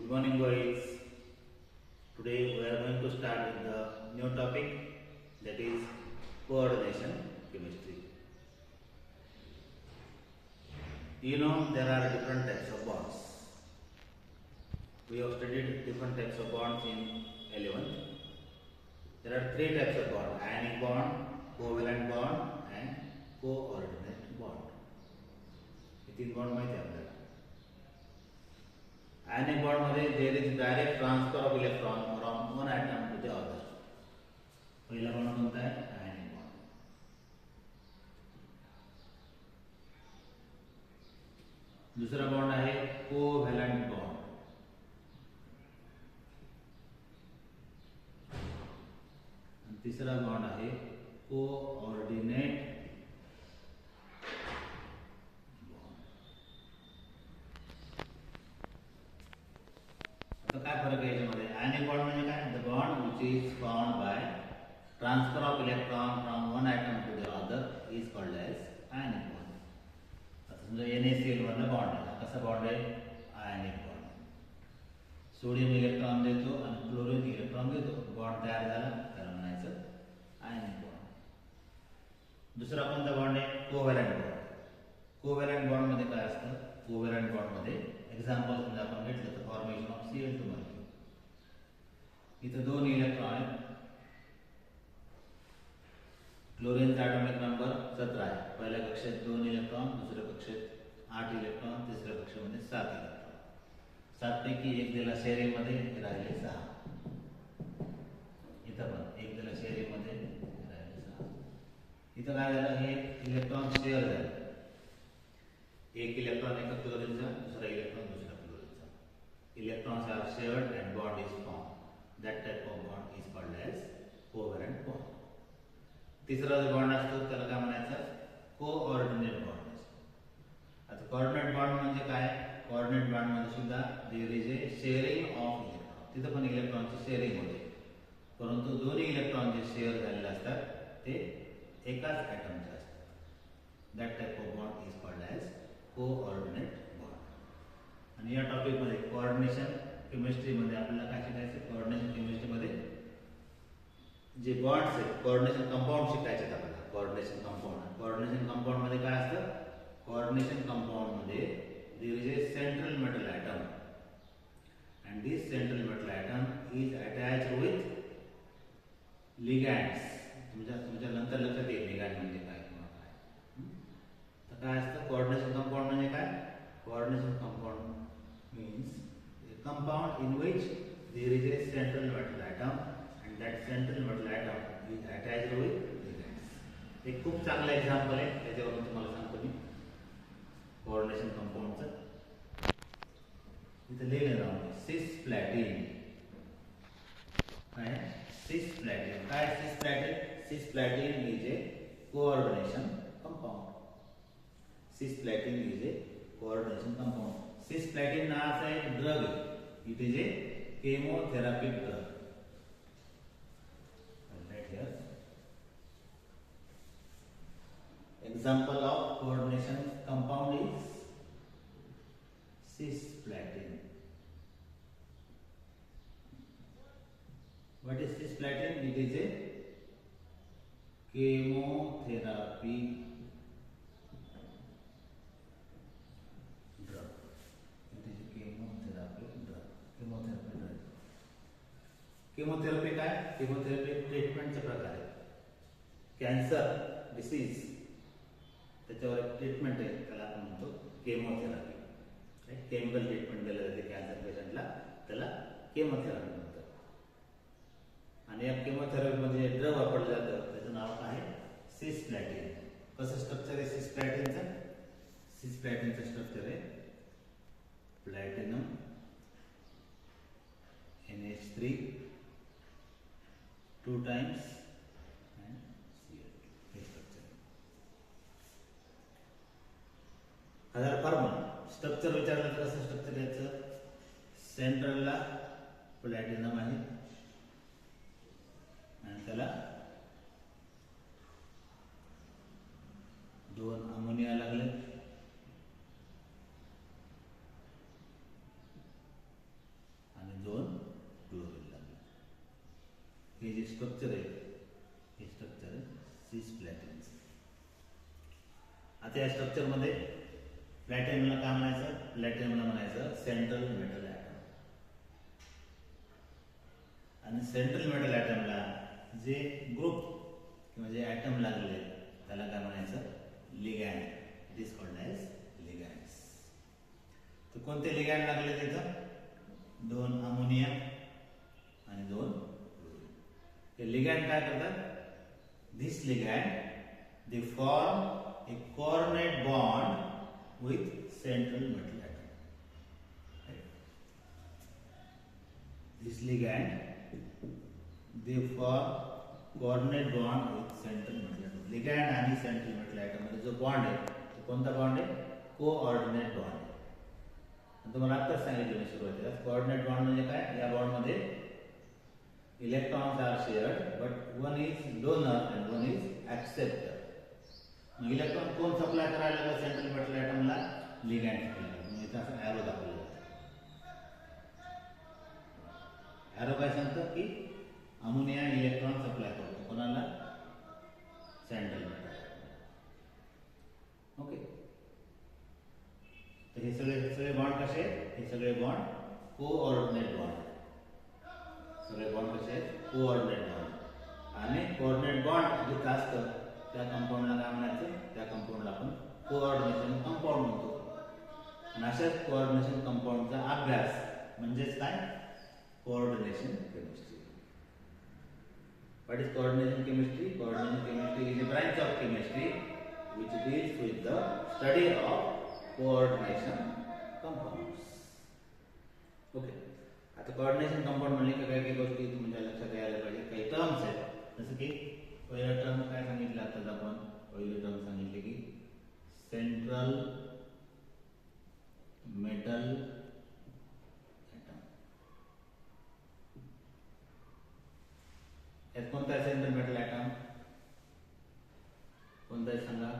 Good morning, boys. Today we are going to start with the new topic, that is coordination chemistry. You know there are different types of bonds. We have studied different types of bonds in 11th. There are three types of bond: ionic bond, covalent bond, and coordinate bond. हे तीन bond माहिती आहे आपल्याला. ionic bond मध्ये there is direct transfer of electron from one atom to the other. पहिला bond कोणता आहे? ionic bond. दुसरा bond आहे covalent bond. आणि तिसरा बॉन्ड आहे coordinate. काय फरक आहे याच्यामध्ये? आयनिक बॉन्ड म्हणजे काय? The bond which is formed by transfer of electron from one atom to the other is called as ionic bond. आता समजा NaCl मधला बॉन्ड आहे. कसा बॉन्ड आहे? Ionic bond. सोडियम इलेक्ट्रॉन देतो आणि क्लोरीन इलेक्ट्रॉन देतो, बॉन्ड तयार झाला, त्याला म्हणायचं आयनिक बॉन्ड. दुसरा कोणता बॉन्ड आहे? Covalent bond. कोव्हॅलंट बॉन्ड मध्ये काय असतं? कोव्हॅलंट बॉन्ड मध्ये एक्झाम्पल समजा आपण घेतलं तर फॉर्मेशन ऑफ Cl2 मॉलिक्यूल. इथे दोन इलेक्ट्रॉन आहेत. क्लोरीनचा ॲटॉमिक नंबर 17 आहे. पहिल्या कक्षेत 2 इलेक्ट्रॉन, दुसऱ्या कक्षेत 8 इलेक्ट्रॉन, तिसऱ्या कक्षेमध्ये 7 इलेक्ट्रॉन. 7 पैकी एक दिला शेअरिंग मध्ये, राहिले 6. इथं पण एक दिला शेअरिंग मध्ये, राहिले 6. इथं काय झालं? हे इलेक्ट्रॉन शेअर झाले. एक इलेक्ट्रॉन एका क्लोरीनचा, दुसरा इलेक्ट्रॉन दुसऱ्या क्लोरीनचा. Electrons are shared and bond is form. That type of bond is called as covalent bond. तिसरा जो बॉन्ड असतो त्याला काय म्हणायचं? कोऑर्डिनेट बॉन्ड असतो. आता कोऑर्डिनेट बॉन्ड म्हणजे काय? कोऑर्डिनेट बॉन्ड मध्ये सुद्धा there is a sharing of electron. तिथं पण इलेक्ट्रॉनची शेअरिंग होते, परंतु दोन्ही इलेक्ट्रॉन जे शेअर झालेले असतात ते एकाच ॲटमचे असतात. That type of bond is called as coordinate bond. आणि या टॉपिक मध्ये कोऑर्डिनेशन केमिस्ट्री मध्ये आपल्याला काय शिकायचं? कोऑर्डिनेशन केमिस्ट्री मध्ये जे बॉन्ड्स आहेत, कोऑर्डिनेशन कंपाऊंड शिकायचे आहेत आपल्याला. Coordination compound. कोऑर्डिनेशन कंपाऊंड मध्ये काय असतं? कोऑर्डिनेशन कंपाऊंड मध्ये there is a central metal atom and this central metal atom is attached with ligands. तुमच्या नंतर लक्षात येईल लिगॅंड म्हणजे काय किंवा काय. तर काय असतं कोऑर्डिनेशन कंपाऊंड म्हणजे काय? Coordination compound means a compound in which there is a central metal atom and that central metal atom is attached with ligands. एक खूप चांगला एक्झाम्पल आहे, त्याच्यावरून तुम्हाला सांगतो मी कोऑर्डिनेशन कंपाऊंडचं. इथे लिहिलं राहून सिस्प्लॅटिन. काय आहे? सिस्प्लॅटिन. काय cisplatin? Cisplatin is a coordination compound. Cisplatin is a coordination compound. Cisplatin नावाचा एक ड्रग आहे. It is a chemotherapy drug. Right here. Example of coordination compound is cisplatin. What is cisplatin? It is a chemotherapy drug. It is a chemotherapy drug. Chemotherapy drug. Chemotherapy काय? Chemotherapy ट्रीटमेंटचा प्रकार आहे. Cancer disease त्याच्यावर एक treatment आहे, त्याला आपण म्हणतो chemotherapy. Chemical treatment दिलं जाते कॅन्सर पेशंटला, त्याला केमोथेरपी म्हणतात. आणि या केमोथेरपीमध्ये जे ड्रग वापरलं जातं त्याचं नाव काय आहे? सिस्प्लॅटिन. कसं स्ट्रक्चर आहे सिस्प्लॅटिनचं? सिस्प्लॅटिनचं स्ट्रक्चर आहे platinum NH3 2 times and Cl2. हे स्ट्रक्चर हजार फॉर्म्युला. स्ट्रक्चर विचारलं तर कसं स्ट्रक्चर याचं? सेंट्रलला प्लॅटिनम आहे आणि त्याला 2 अमोनिया लागले. स्ट्रक्चर आहे, हे स्ट्रक्चर आहे सिस-प्लॅटिनचं. आता या स्ट्रक्चरमध्ये प्लॅटिनमला काय म्हणायचं? प्लॅटिनमला म्हणायचं सेंट्रल मेटल ॲटम. आणि सेंट्रल मेटल ॲटमला जे ग्रुप किंवा जे ॲटम लागले त्याला काय म्हणायचं? Ligand. It is called as ligands. तर कोणते लिगॅंड लागले तिथं? 2 अमोनिया आणि 2 क्लोरीन. हे लिगॅंड काय करतात? This ligand they form A coordinate bond with central metal atom. Right? This ligand they form coordinate bond with central metal atom. Ligand आणि central metal atom मध्ये जो बॉन्ड आहे तो कोणता बॉन्ड आहे? कोऑर्डिनेट बॉन्ड आहे. आणि तुम्हाला आत्ताच सांगितलं मी सुरुवातीला कोऑर्डिनेट बॉन्ड म्हणजे काय? या बॉन्ड मध्ये electrons are shared but one is donor and one is acceptor. Electron कोण सप्लाय करायला लागला सेंट्रल मेटल ॲटमला? लिगॅंड सप्लाय करतो. म्हणजे इथं असं ॲरो दाखवलं जातं. ॲरो काय सांगतं की अमोनिया इलेक्ट्रॉन सप्लाय करतो कोणाला? Central metal. ओके. तर हे सगळे बॉन्ड कसे आहेत? हे सगळे बॉन्ड कोऑर्डिनेट बॉन्ड. सगळे बॉन्ड कसे आहेत? Coordinate bond. आणि कोऑर्डिनेट बॉन्ड जिथं असतं त्या कंपाऊंडला काय म्हणायचं? त्या कंपाऊंडला आपण कोऑर्डिनेशन कंपाऊंड म्हणतो. आणि अशाच कोऑर्डिनेशन कंपाऊंडचा अभ्यास म्हणजेच काय? Coordination chemistry. What is coordination chemistry? Coordination chemistry is a branch of chemistry which deals with the study of coordination compounds. Okay. आता कोऑर्डिनेशन कंपाऊंड म्हणजे काय काय गोष्टी तुमच्या लक्षात यायला पाहिजे. काही टर्म्स आहेत जसं की पहिला टर्म काय सांगितलं? आता आपण पहिलं टर्म सांगितले की सेंट्रल मेटल ॲटम. यात कोणता आहे सेंट्रल मेटल ॲटम? कोणता आहे सांगा?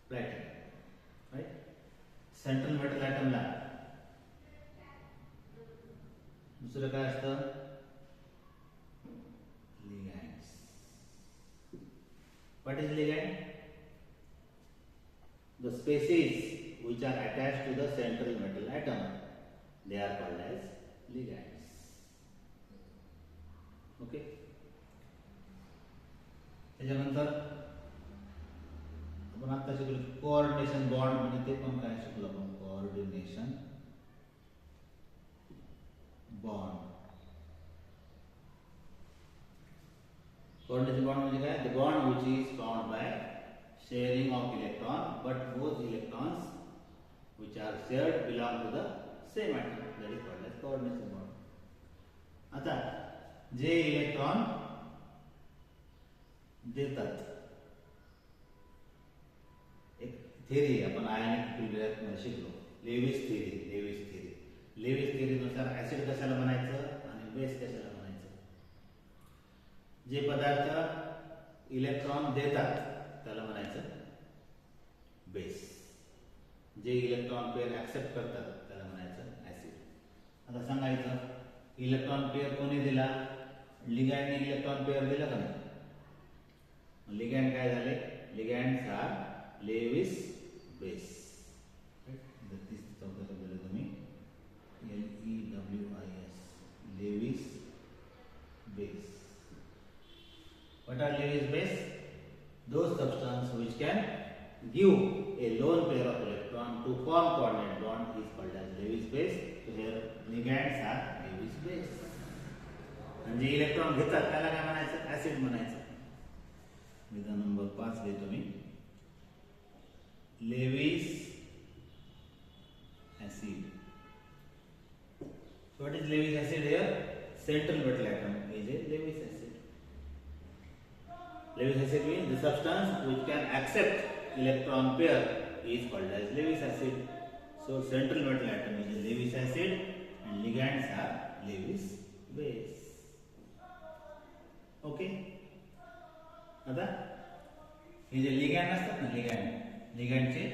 प्लॅटिनम. राईट. सेंट्रल मेटल ॲटमला दुसरं काय असतं? ligands. What is ligand? The species which are attached to the central metal atom, they are called as ligands. Okay. त्याच्यानंतर आपण आता शिकलो कोऑर्डिनेशन बॉन्ड म्हणजे ते पण काय शिकलो आपण? Coordination bond. Coordination bond म्हणजे काय? The bond which is formed by sharing of electron, but both electrons which are shared belong to the same atom. That is called as coordination bond. आता जे electron देतात, एक theory आपण ionic field शिकलो, Levi's theory. Levi's थेरीनुसार acid कशाला म्हणायचं आणि base कशाला म्हणायचं? जे पदार्थ इलेक्ट्रॉन देतात त्याला म्हणायचं बेस. जे इलेक्ट्रॉन पेअर ऍक्सेप्ट करतात त्याला म्हणायचं ऍसिड. आता सांगायचं इलेक्ट्रॉन पेअर कोणी दिला? लिगॅंडने इलेक्ट्रॉन पेअर दिला का नाही? लिगॅंड काय झाले? Ligands are Lewis base. तुम्ही LEWIS Lewis base. What are Lewis base? Those substances which can give a lone pair of electron to form coordinate bond is called as Lewis base. So here ligands are Lewis base. आणि जे electron घेतात त्याला काय म्हणायचं? Acid म्हणायचं. विधान number 5 लिहितो मी. Lewis acid. What is Lewis acid here? Central metal atom is a Lewis acid. Lewis acid means the substance which can accept electron pair is called as Lewis acid. So central metal atom is a Lewis acid and ligands are Lewis base. Okay. आता हे जे ligand असतात ना, लिगॅंडचे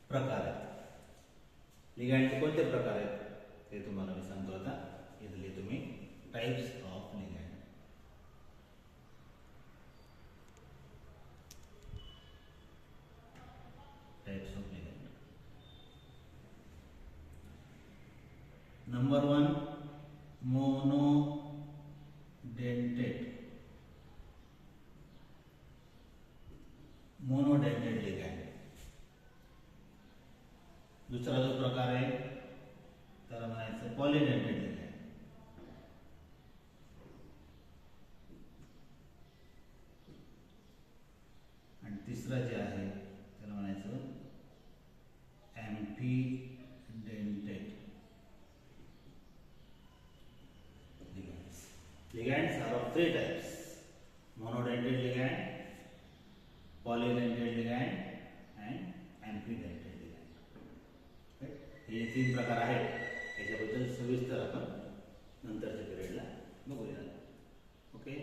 प्रकार आहेत. लिगॅंडचे कोणते प्रकार आहेत ते तुम्हाला मी सांगतो. आता इथले तुम्ही types of ligand. Types of ligand. Number 1, monodentate. Monodentate ligand. दुसरा जो प्रकार आहे त्याला म्हणायचं पॉलीडेंटेड लिगैंड. आणि तिसरा जे आहे त्याला म्हणायचं एम्फीडेंटेड ligands. Ligands are of three types: monodentate ligand, polydentate ligand, and amphidentate ligand. Right? हे 3 प्रकार आहेत. याच्याबद्दल सविस्तर आपण नंतरच्या पिरियडला बघूया. ओके.